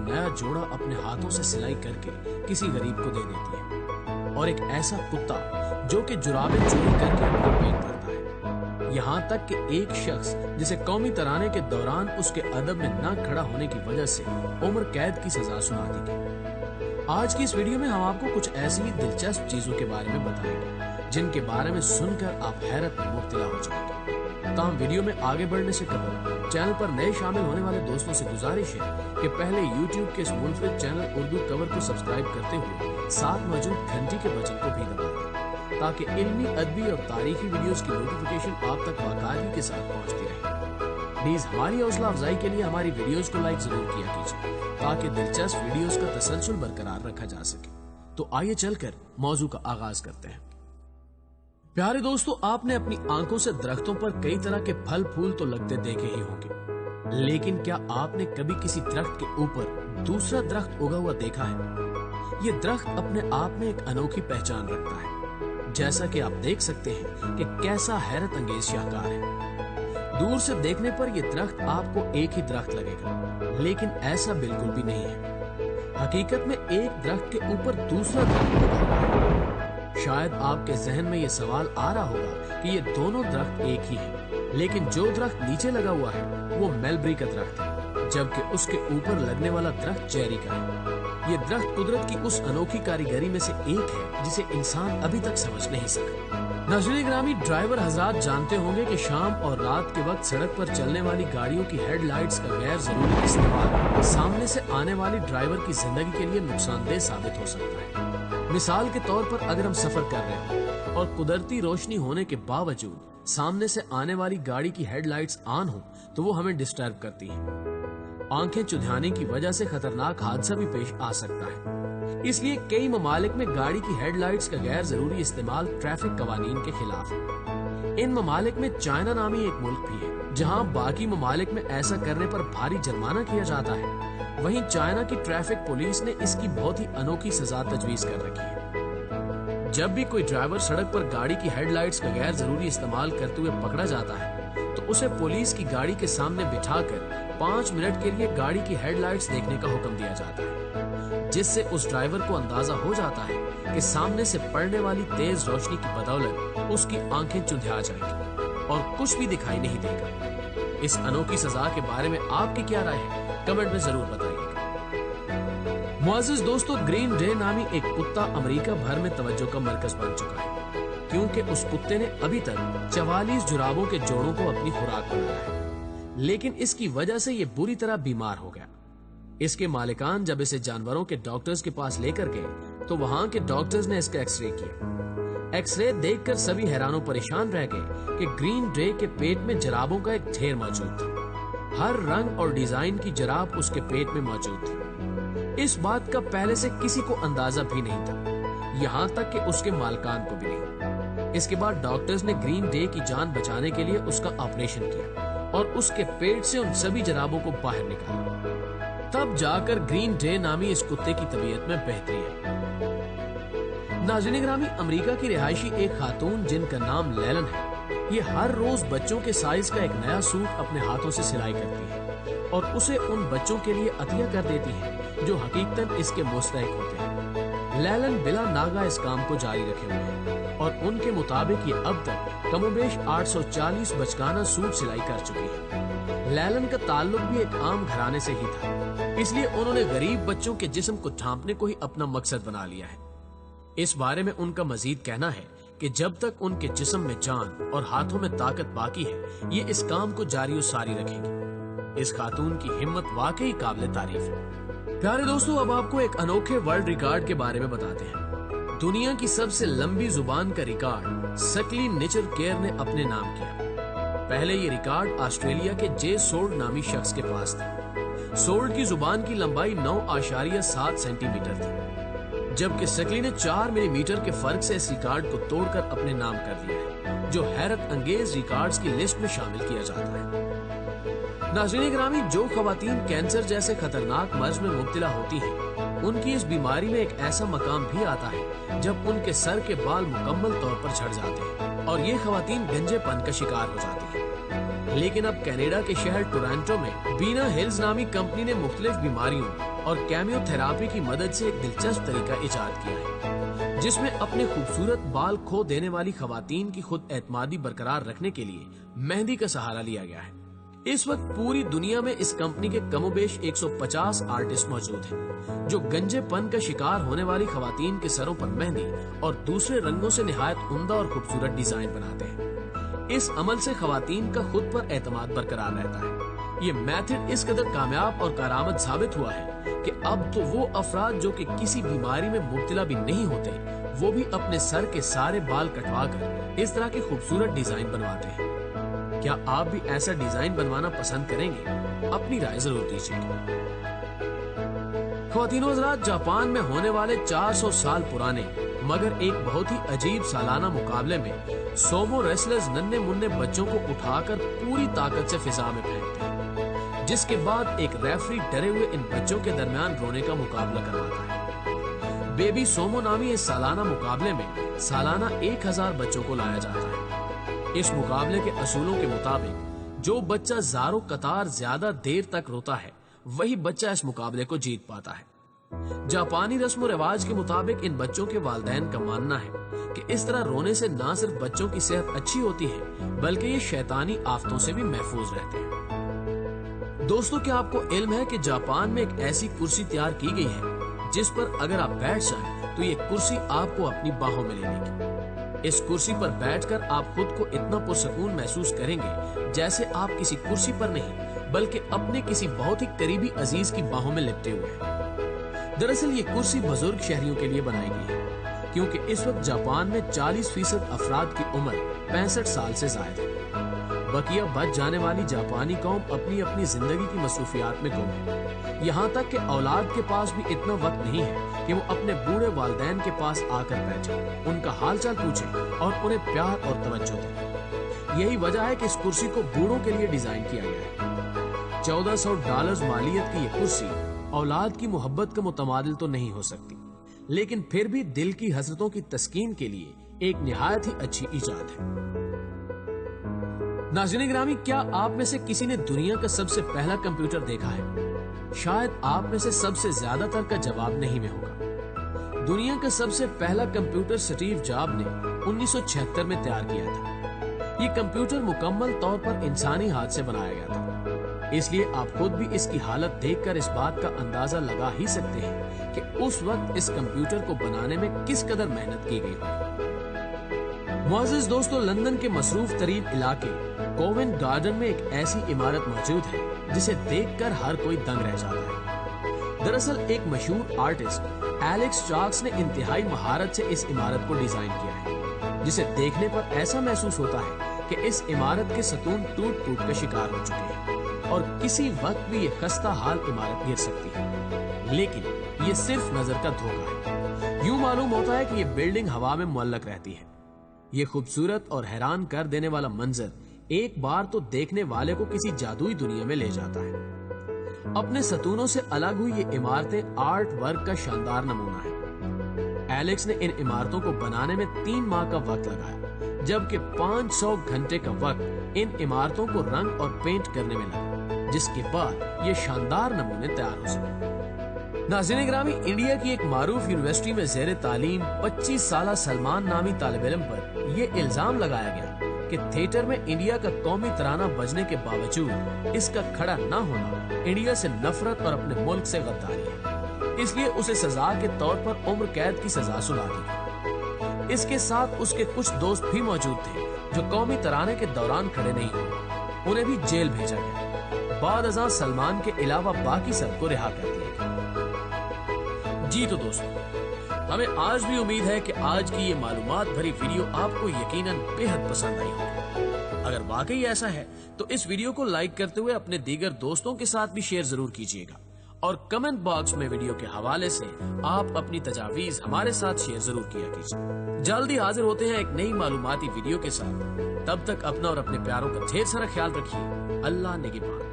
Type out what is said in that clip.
नया जोड़ा अपने हाथों से सिलाई करके किसी गरीब को दे देती है, और एक ऐसा कुत्ता जो कि जुराबें चोरी करके अपना पेट भरता है। यहाँ तक कि एक शख्स जिसे कौमी तराने के दौरान उसके अदब में न खड़ा होने की वजह से उम्र कैद की सजा सुना दी गई। आज की इस वीडियो में हम आपको कुछ ऐसी ही दिलचस्प चीजों के बारे में बताएंगे जिनके बारे में सुनकर आप हैरत में मुब्तला हो जाएंगे। ताहम वीडियो में आगे बढ़ने से कबल चैनल पर नए शामिल होने वाले दोस्तों से गुजारिश है कि पहले YouTube के इस मुनफरिद चैनल उर्दू कवर को सब्सक्राइब करते हुए साथ मौजूद घंटी के बटन को भी दबा दें, ताकि इल्मी, अदबी और तारीखी वीडियोस की नोटिफिकेशन आप तक बाकायदगी के साथ पहुंचती रहे। प्लीज हमारी हौसला अफजाई के लिए हमारी वीडियोस को लाइक जरूर किया कीजिए, ताकि दिलचस्प वीडियोस का तसलसल बरकरार रखा जा सके। तो आइए चलकर मौजू का आगाज करते हैं। प्यारे दोस्तों, आपने अपनी आंखों से दरख्तों पर कई तरह के फल फूल तो लगते देखे ही होंगे, लेकिन क्या आपने कभी किसी दरख्त के ऊपर दूसरा दरख्त उगा हुआ देखा है? ये दरख्त अपने आप में एक अनोखी पहचान रखता है। जैसा कि आप देख सकते हैं कि कैसा हैरत अंगेज शाहकार है। दूर से देखने पर यह दरख्त आपको एक ही दरख्त लगेगा, लेकिन ऐसा बिल्कुल भी नहीं है। हकीकत में एक दरख्त के ऊपर दूसरा दरख्त उगा हुआ है। शायद आपके जहन में ये सवाल आ रहा होगा कि ये दोनों दरख्त एक ही हैं, लेकिन जो दरख्त नीचे लगा हुआ है वो मेलबरी का दरख्त है, जबकि उसके ऊपर लगने वाला दरख्त चेरी का है। ये दरख्त कुदरत की उस अनोखी कारीगरी में से एक है जिसे इंसान अभी तक समझ नहीं सका। नाज़रीन ग्रामी, ड्राइवर हजरात जानते होंगे कि शाम और रात के वक्त सड़क पर चलने वाली गाड़ियों की हेडलाइट्स का गैर जरूरी इस्तेमाल सामने से आने वाली ड्राइवर की जिंदगी के लिए नुकसानदेह साबित हो सकता है। मिसाल के तौर पर अगर हम सफर कर रहे हो और कुदरती रोशनी होने के बावजूद सामने से आने वाली गाड़ी की हेडलाइट्स ऑन हो तो वो हमें डिस्टर्ब करती हैं। आंखें चुंधियाने की वजह से खतरनाक हादसा भी पेश आ सकता है। इसलिए कई ममालिक में गाड़ी की हेडलाइट्स का गैर जरूरी इस्तेमाल ट्रैफिक कवानीन के खिलाफ है। इन ममालिक में चाइना नामी एक मुल्क भी है, जहाँ बाकी ममालिक में ऐसा करने पर भारी जुर्माना किया जाता है। वहीं चाइना की ट्रैफिक पुलिस ने इसकी बहुत ही अनोखी सजा तजवीज कर रखी है। जब भी कोई ड्राइवर सड़क पर गाड़ी की हेडलाइट्स का गैर जरूरी इस्तेमाल करते हुए पकड़ा जाता है तो उसे पुलिस की गाड़ी के सामने बिठाकर 5 मिनट के लिए गाड़ी की हेडलाइट्स देखने का हुक्म दिया जाता है, जिससे उस ड्राइवर को अंदाजा हो जाता है कि सामने से पड़ने वाली तेज रोशनी की बदौलत उसकी आंखें चुंधिया जाएंगी और कुछ भी दिखाई नहीं देगा। इस अनोखी सजा के बारे में आपकी क्या राय है? कमेंट में जरूर बताइएगा। मुअज़्ज़िज़ दोस्तों, ग्रीन डे नामी एक कुत्ता अमेरिका भर में तवज्जो का मरकज बन चुका है, क्योंकि उस कुत्ते ने अभी तक 44 जुराबों के जोड़ों को अपनी खुराक बनाया है, लेकिन इसकी वजह से ये बुरी तरह बीमार हो गया। इसके मालिकान जब इसे जानवरों के डॉक्टर्स के पास लेकर गए तो वहाँ के डॉक्टर्स ने इसका एक्सरे किया। एक्सरे देखकर सभी हैरानों परेशान रह गए कि ग्रीन डे के पेट में जराबों का एक ढेर मौजूद था। हर रंग और डिजाइन की जराब उसके पेट में मौजूद थी। इस बात का पहले से किसी को अंदाजा भी नहीं था, यहाँ तक कि उसके मालकान को भी नहीं। इसके बाद डॉक्टर्स ने ग्रीन डे की जान बचाने के लिए उसका ऑपरेशन किया और उसके पेट से उन सभी जराबों को बाहर निकाला। तब जाकर ग्रीन डे नामी इस कुत्ते की तबीयत में बेहतरी है। नाज़रीन ग्रामी, अमेरिका की रिहायशी एक खातून जिनका नाम लेलन है, ये हर रोज बच्चों के साइज का एक नया सूट अपने हाथों से सिलाई करती है और उसे उन बच्चों के लिए अतिया कर देती है जो हकीकतन इसके मुस्तहिक होते हैं। लेलन बिला नागा इस काम को जारी रखे हुए हैं और उनके मुताबिक ये अब तक कमोबेश 840 बचकाना सूट सिलाई कर चुकी है। लेलन का ताल्लुक भी एक आम घराने से ही था, इसलिए उन्होंने गरीब बच्चों के जिस्म को ढांपने को ही अपना मकसद बना लिया है। इस बारे में उनका मजीद कहना है कि जब तक उनके जिस्म में जान और हाथों में ताकत बाकी है, ये इस काम को जारी और सारी रखेंगी। इस खातून की हिम्मत वाकई काबिल तारीफ है। प्यारे दोस्तों, अब आपको एक अनोखे वर्ल्ड रिकॉर्ड के बारे में बताते हैं। दुनिया की सबसे लंबी जुबान का रिकॉर्ड सकली नेचर केयर ने अपने नाम किया। पहले ये रिकॉर्ड ऑस्ट्रेलिया के जे सोल्ड नामी शख्स के पास था। सोल्ड की जुबान की लंबाई 9.7 सेंटीमीटर थी, जबकि सकली ने 4 मिलीमीटर के फर्क से इस रिकॉर्ड को तोड़कर अपने नाम कर लिया है, जो हैरत अंगेज रिकॉर्ड्स की लिस्ट में शामिल किया जाता है। नाज़रीन ग्रामी, जो खवातीन कैंसर जैसे खतरनाक मर्ज में मुब्तला होती हैं, उनकी इस बीमारी में एक ऐसा मकाम भी आता है जब उनके सर के बाल मुकम्मल तौर पर झड़ जाते हैं और ये खवातीन गंजेपन का शिकार हो जाती हैं। लेकिन अब कनाडा के शहर टोरंटो में बीना हिल्स नामी कंपनी ने मुख्तलिफ बीमारियों اور کیمیو تھراپی کی مدد سے ایک دلچسپ طریقہ ایجاد کیا ہے جس میں اپنے خوبصورت بال کھو دینے والی خواتین کی خود اعتمادی برقرار رکھنے کے لیے مہندی کا سہارا لیا گیا ہے۔ اس وقت پوری دنیا میں اس کمپنی کے کم و بیش 150 آرٹسٹ موجود ہیں جو گنجے پن کا شکار ہونے والی خواتین کے سروں پر مہندی اور دوسرے رنگوں سے نہایت عمدہ اور خوبصورت ڈیزائن بناتے ہیں۔ اس عمل سے خواتین کا خود پر اعتماد برقرار رہتا ہے۔ یہ میتھڈ اس قدر کامیاب اور کارآمد ثابت ہوا ہے کہ اب تو وہ افراد جو کہ کسی بیماری میں مبتلا بھی نہیں ہوتے وہ بھی اپنے سر کے سارے بال کٹوا کر اس طرح کے خوبصورت ڈیزائن بنواتے ہیں۔ کیا آپ بھی ایسا ڈیزائن بنوانا پسند کریں گے؟ اپنی رائے ضرور دیجیے گا۔ خواتین و حضرات، جاپان میں ہونے والے 400 سال پرانے مگر ایک بہت ہی عجیب سالانہ مقابلے میں سومو ریسلرز ننھے منھے بچوں کو اٹھا کر پوری طاقت سے فضا میں پھینکتے ہیں، جس کے بعد ایک ریفری ڈرے ہوئے ان بچوں کے درمیان رونے کا مقابلہ کرواتا ہے۔ بیبی سومو نامی اس سالانہ مقابلے میں سالانہ 1000 بچوں کو لایا جاتا ہے۔ اس مقابلے کے اصولوں کے مطابق جو بچہ زاروں قطار زیادہ دیر تک روتا ہے وہی بچہ اس مقابلے کو جیت پاتا ہے۔ جاپانی رسم و رواج کے مطابق ان بچوں کے والدین کا ماننا ہے کہ اس طرح رونے سے نہ صرف بچوں کی صحت اچھی ہوتی ہے بلکہ یہ شیطانی آفتوں سے بھی محفوظ رہتے ہیں۔ دوستو، کیا آپ کو علم ہے کہ جاپان میں ایک ایسی کرسی تیار کی گئی ہے جس پر اگر آپ بیٹھ جائیں تو یہ کرسی آپ کو اپنی باہوں میں لے لے گی۔ اس کرسی پر بیٹھ کر آپ خود کو اتنا پرسکون محسوس کریں گے جیسے آپ کسی کرسی پر نہیں بلکہ اپنے کسی بہت ہی قریبی عزیز کی باہوں میں لپٹے ہوئے ہیں۔ دراصل یہ کرسی بزرگ شہریوں کے لیے بنائی گئی ہے کیونکہ اس وقت جاپان میں 40% افراد کی عمر 65 سال سے زائد ہے۔ بقیہ بچ جانے والی جاپانی قوم اپنی اپنی زندگی کی مصروفیات میں گم ہے، یہاں تک کہ اولاد کے پاس بھی اتنا وقت نہیں ہے کہ وہ اپنے بوڑھے والدین کے پاس آ کر بیٹھے، ان کا حال چال پوچھیں اور انہیں پیار اور توجہ دیں۔ یہی وجہ ہے کہ اس کرسی کو بوڑھوں کے لیے ڈیزائن کیا گیا ہے۔ $1400 مالیت کی یہ کرسی اولاد کی محبت کا متمادل تو نہیں ہو سکتی، لیکن پھر بھی دل کی حسرتوں کی تسکین کے لیے ایک نہایت ہی اچھی ایجاد ہے۔ ناظرین گرامی، کیا آپ میں سے کسی نے دنیا کا سب سے پہلا کمپیوٹر دیکھا ہے؟ شاید آپ میں سے سب سے زیادہ تر کا جواب نہیں میں ہوگا۔ دنیا کا سب سے پہلا کمپیوٹر سٹیو جاب نے 1976 میں تیار کیا تھا۔ یہ کمپیوٹر مکمل طور پر انسانی ہاتھ سے بنایا گیا تھا، اس لیے آپ خود بھی اس کی حالت دیکھ کر اس بات کا اندازہ لگا ہی سکتے ہیں کہ اس وقت اس کمپیوٹر کو بنانے میں کس قدر محنت کی گئی ہوگی۔ معزز دوستو، لندن کے مصروف ترین علاقے کوونٹ گارڈن میں ایک ایسی عمارت موجود ہے جسے دیکھ کر ہر کوئی دنگ رہ جاتا ہے۔ دراصل ایک مشہور آرٹسٹ ایلیکس چارکس نے انتہائی مہارت سے اس عمارت کو ڈیزائن کیا ہے، جسے دیکھنے پر ایسا محسوس ہوتا ہے کہ اس عمارت کے ستون ٹوٹ ٹوٹ کا شکار ہو چکے ہیں اور کسی وقت بھی یہ خستہ حال عمارت گر سکتی ہے، لیکن یہ صرف نظر کا دھوکہ ہے۔ یوں معلوم ہوتا ہے کہ یہ بلڈنگ ہوا میں معلق رہتی ہے۔ یہ خوبصورت اور حیران کر دینے والا منظر ایک بار تو دیکھنے والے کو کسی جادوئی دنیا میں لے جاتا ہے۔ اپنے ستونوں سے الگ ہوئی یہ عمارتیں آرٹ ورک کا شاندار نمونہ ہے۔ ایلیکس نے ان عمارتوں کو بنانے میں 3 ماہ کا وقت لگایا، جبکہ 500 گھنٹے کا وقت ان عمارتوں کو رنگ اور پینٹ کرنے میں لگا، جس کے بعد یہ شاندار نمونے تیار ہو سکے۔ ناظرین گرامی، انڈیا کی ایک معروف یونیورسٹی میں زیر تعلیم 25 سالہ سلمان نامی طالب علم پر یہ الزام لگایا گیا کہ تھیٹر میں انڈیا کا قومی ترانہ بجنے کے باوجود اس کا کھڑا نہ ہونا انڈیا سے نفرت اور اپنے ملک سے غداری ہے، اس لیے اسے سزا کے طور پر عمر قید کی سزا سنا دی گئی۔ اس کے ساتھ اس کے کچھ دوست بھی موجود تھے جو قومی ترانے کے دوران کھڑے نہیں ہوئے، انہیں بھی جیل بھیجا گیا۔ بعد ازاں سلمان کے علاوہ باقی سب کو رہا کر دیا گیا۔ جی تو دوستو، ہمیں آج بھی امید ہے کہ آج کی یہ معلومات بھری ویڈیو آپ کو یقیناً بے حد پسند آئی ہوگی۔ اگر واقعی ایسا ہے تو اس ویڈیو کو لائک کرتے ہوئے اپنے دیگر دوستوں کے ساتھ بھی شیئر ضرور کیجیے گا، اور کمنٹ باکس میں ویڈیو کے حوالے سے آپ اپنی تجاویز ہمارے ساتھ شیئر ضرور کیا کیجیے۔ جلدی حاضر ہوتے ہیں ایک نئی معلوماتی ویڈیو کے ساتھ، تب تک اپنا اور اپنے پیاروں کا ڈھیر سارا خیال رکھیے۔ اللہ نگہبان۔